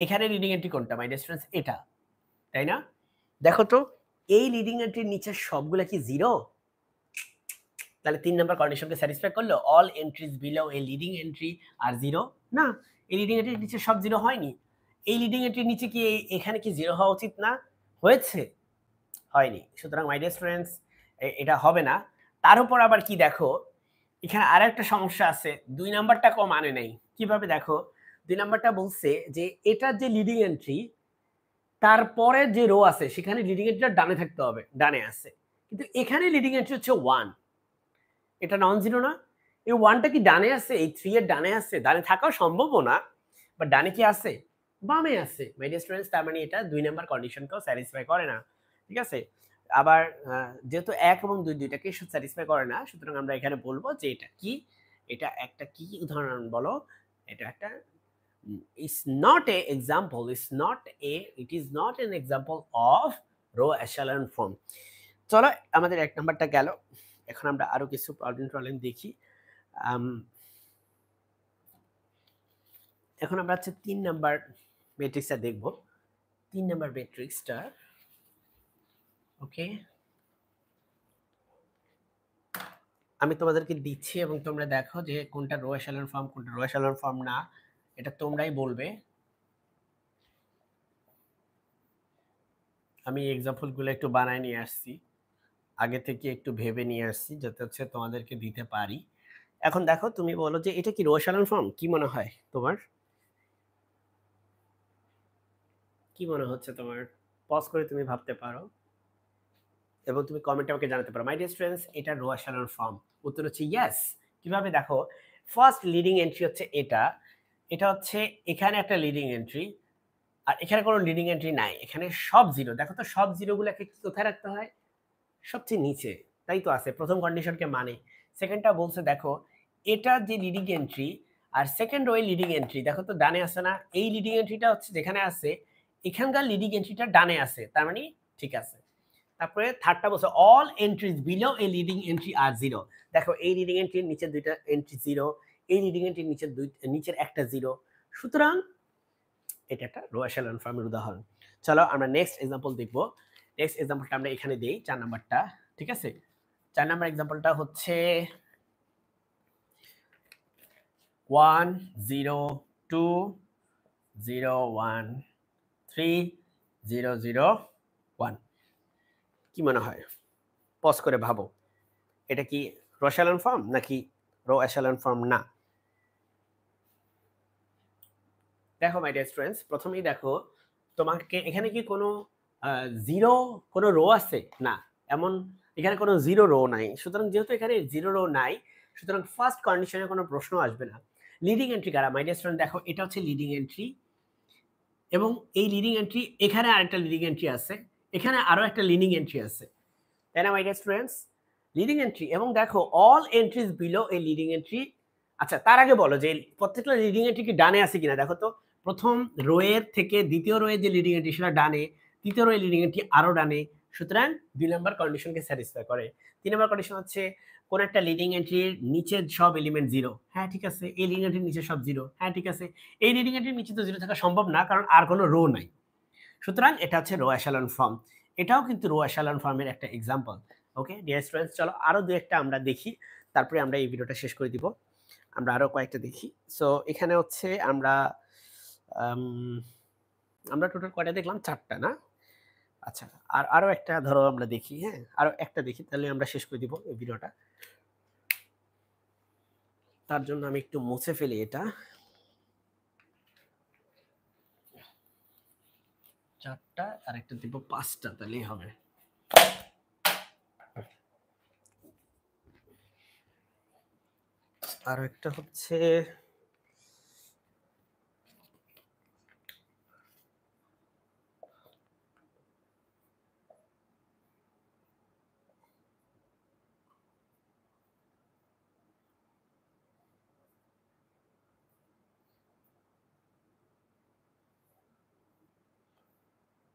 এখানে leading entry কোনটা my dear students? এটা, তাই না? দেখো তো এই লিডিং এন্ট্রির নিচের সবগুলা কি 0? তাহলে 3 নাম্বার কন্ডিশনকে স্যাটিসফাই করলো? All entries below a leading entry are 0? না, এই লিডিং এন্ট্রির নিচে সব 0 হয়নি। এই লিডিং এন্ট্রির নিচে কি এখানে কি 0 হওয়া উচিত না? হয়েছে? হয়নি। সুতরাং মাই ডিয়ার স্টুডেন্টস এটা হবে না। তার উপর আবার কি দেখো, এখানে আরেকটা সমস্যা আছে। 2 নাম্বারটাকেও মানে নাই। কিভাবে দেখো? 2 নাম্বারটা বলছে যে এটার যে লিডিং এন্ট্রি তারপরে যে রো আছে সেখানে লিডিং এন্ট্রিটা ডানে থাকতে হবে, ডানে আছে। কিন্তু এখানে লিডিং এন্ট্রি হচ্ছে 1, এটা নন জিরো না? এই 1টা কি ডানে আছে? এই 3 এর ডানে আছে? ডানে থাকাও সম্ভবও না, বাট ডানে কি আছে? বামে আছে। মাই ডিয়ার স্টুডেন্টস, তার মানে এটা 2 নাম্বার কন্ডিশনকেও স্যাটিসফাই করে না। ঠিক আছে? আবার যেহেতু 1 এবং 2 দুইটাকেই স্যাটিসফাই করে না, সুতরাং আমরা এখানে বলবো যে এটা কি? এটা একটা কি উদাহরণ বলো? এটা একটা it's not a example, it is not an example of row echelon form. চলো আমাদের 1 নাম্বারটা গেল। এখন আমরা আরো কিছু প্রবলেম দেখি। এখন আমরা হচ্ছে 3 নাম্বার ম্যাট্রিক্সটা দেখব। 3 নাম্বার ম্যাট্রিক্সটা ওকে, আমি তোমাদেরকে দিচ্ছি এবং তোমরা দেখো যে কোনটা রো এশালন ফর্ম, কোনটা রো এশালন ফর্ম না, এটা তোমরাই বলবে। আমি এক্সাম্পলগুলো একটু বানায় নিয়ে আসছি, আগে থেকে একটু ভেবে নিয়ে আসছি যাতে হচ্ছে তোমাদেরকে দিতে পারি। এখন দেখো তুমি বলো যে এটা কি রো এশালন ফর্ম? কি মনে হয় তোমার? কি মনে হচ্ছে তোমার? পজ করে তুমি ভাবতে পারো এবং তুমি কমেন্টে আমাকে জানাতে পারো। মাই ডিয়ার স্টুডেন্টস, এটা রো এশালন ফর্ম। উত্তর হচ্ছে ইয়েস। কিভাবে দেখো? ফার্স্ট লিডিং এন্ট্রি হচ্ছে এটা, এটা হচ্ছে এখানে একটা লিডিং এন্ট্রি, আর এখানে কোনো লিডিং এন্ট্রি নাই, এখানে সব 0। দেখো তো সব 0 গুলোকে কোথায় রাখতে হয়? সবচেয়ে নিচে, তাই তো আছে। প্রথম কন্ডিশনকে মানে। সেকেন্ডটা বলছে দেখো এটা যে লিডিং এন্ট্রি আর সেকেন্ড রো লিডিং এন্ট্রি, দেখো তো ডানে আছে না? এই লিডিং এন্ট্রিটা হচ্ছে যেখানে আছে এখানকার লিডিং এন্ট্রিটা ডানে আছে, তার মানে ঠিক আছে। তারপরে থার্ডটা বলছে all entries below a leading entry are 0। দেখো এই লিডিং এন্ট্রির নিচে দুইটা এন্ট্রি 0, এই লিডিং এন্ট্রির নিচের একটা 0, সুতরাং এটা একটা রো এশালন ফর্মের উদাহরণ। চলো আমরা নেক্সট এক্সাম্পল দেখব। নেক্সট এক্সাম্পলটা আমরা এখানে দেই, 4 নাম্বারটা। ঠিক আছে? 4 নাম্বার এক্সাম্পলটা হচ্ছে 1 0 2 0 1 3 0 0 1। কি মনে হয়? পজ করে ভাবো, এটা কি রো এশালন ফর্ম নাকি রো এশালন ফর্ম না? দেখো মাই ডিয়ার স্টুডেন্টস, প্রথমেই দেখো তোমাকে এখানে কি কোনো 0 কোনো রো আছে? না, এমন এখানে কোনো 0 রো নাই। সুতরাং যেহেতু এখানে 0 রো নাই, সুতরাং ফার্স্ট কন্ডিশনে কোনো প্রশ্ন আসবে না। লিডিং এন্ট্রি কারা? মাই ডিয়ার স্টুডেন্ট, দেখো এটা হচ্ছে লিডিং এন্ট্রি এবং এই লিডিং এন্ট্রি, এখানে আরেকটা লিডিং এন্ট্রি আছে, এখানে আরো একটা লিডিং এন্ট্রি আছে, তাই না my dear students? Leading entry এবং দেখো অল এন্ট্রিজ বিলো এই লিডিং এন্ট্রি। আচ্ছা, তার আগে বলো যে প্রত্যেকটা লিডিং এন্ট্রি কি ডানে আছে কিনা? দেখো তো প্রথম রোয়ের থেকে দ্বিতীয় রোয়ের যে লিডিং এন্ট্রি সেটা ডানে, তৃতীয় রোয়ের লিডিং এন্ট্রি আরো ডানে, সুতরাং 2 নাম্বার কন্ডিশনকে স্যাটিসফাই করে। 3 নাম্বার কন্ডিশন হচ্ছে কোন একটা লিডিং এন্ট্রির নিচের সব এলিমেন্ট 0। হ্যাঁ ঠিক আছে। এই লিডিং এন্ট্রির নিচে সব 0। হ্যাঁ ঠিক আছে। এই লিডিং এন্ট্রির নিচে তো 0 থাকা সম্ভব না, কারণ আর কোনো রো নাই। সুতরাং এটা হচ্ছে রো এশালন ফর্ম। এটাও কিন্তু রো এশালন ফর্মের একটা এক্সাম্পল। ওকে ডিয়ার স্টুডেন্টস, চলো আরো দু একটা আমরা দেখি, তারপরে আমরা এই ভিডিওটা শেষ করে দিব। আমরা আরো কয়েকটা দেখি। সো এখানে হচ্ছে আমরা টোটাল কয়টা দেখলাম? 4টা না? আচ্ছা, আর আরো একটা ধরো আমরা দেখি। হ্যাঁ, আরো একটা দেখি, তাহলে আমরা শেষ করে দিব এই ভিডিওটা। তার জন্য আমি একটু মুছে ফেলি এটা। 4টা আর একটা দিব 5টা, তাহলেই হবে। আর একটা হচ্ছে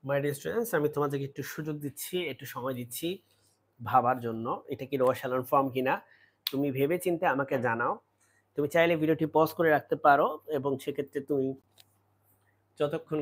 মাই ডিয়ার স্টুডেন্টস, আমি তোমাদেরকে একটু সুযোগ দিচ্ছি, একটু সময় দিচ্ছি ভাবার জন্য এটা কি রো এশালন ফর্ম কিনা। তুমি ভেবে চিন্তে আমাকে জানাও। তুমি চাইলে ভিডিওটি পজ করে রাখতে পারো এবং সেক্ষেত্রে তুমি যতক্ষণ